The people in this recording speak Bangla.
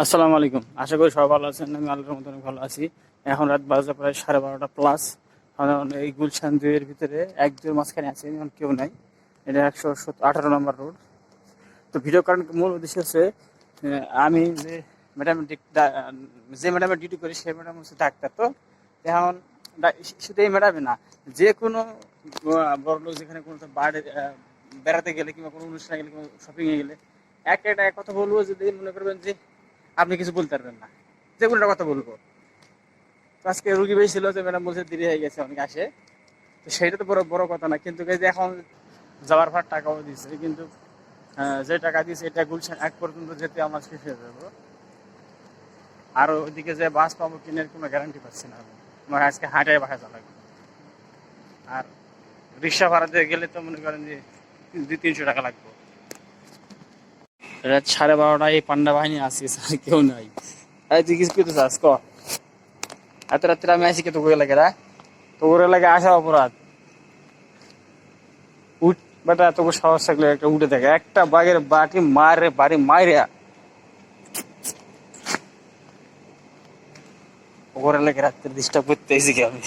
আসসালামু আলাইকুম। আশা করি সবাই ভালো আছেন। আমি আল্লাহর মতো অনেক ভালো আছি। এখন রাত বাজে প্রায় 12:30 প্লাস। কারণ এই গুলশান 2 এর ভিতরে এক দুয়ের মাঝখানে আছে, এখন কেউ নাই। এটা 118 নম্বর রোড। তো ভিডিও করার মূল উদ্দেশ্য হচ্ছে আমি ম্যাডাম যে ম্যাডামের ডিউটি করি সেই ম্যাডাম হচ্ছে ডাক্তার। তো এখন শুধু এই ম্যাডামই না, যে কোনো বড় লোক যেখানে কোনো বাইরে বেড়াতে গেলে কিংবা কোনো অনুষ্ঠানে গেলে কিংবা শপিংয়ে গেলে একটা একটা কথা বলবো, যদি মনে করবেন যে আপনি কিছু বলতে পারবেন না, যে কোনোটা কথা বলবো। তো আজকে রুগী বেশি ছিল, যে ম্যাডাম বলছে দেরি হয়ে গেছে, অনেক আসে। তো সেইটা তো বড় বড় কথা না, কিন্তু এই যে এখন যাওয়ার পর টাকাও দিচ্ছে, কিন্তু যে টাকা দিয়েছে এটা গুলশান এক পর্যন্ত যেতে আমার শেষ হয়ে যাবো। আর ওইদিকে যে বাস পাবো কিনের কোনো গ্যারান্টি পাচ্ছি না আমি। আমার আজকে হাঁটায় বাসা যাওয়া লাগবে। আর রিক্সা ভাড়া দিয়ে গেলে তো মনে করেন যে 200-300 টাকা লাগবে। রাত 12:30 এই পান্ডা বাহিনী আসিস, আর কেউ নাই। এই তুই কিছু করতে চাস ক? এত রাত্রে আমি আসি কে তো করে লাগে রা? তো করে লাগে আসা অপরাধ। উঠ বেটা, তোকে সাহস থাকলে একটা উঠে থাকে, একটা বাঘের বাটি মারে বাড়ি মাইরা ওরে লাগে রাত্রে ডিস্টার্ব করতে এসে আমি।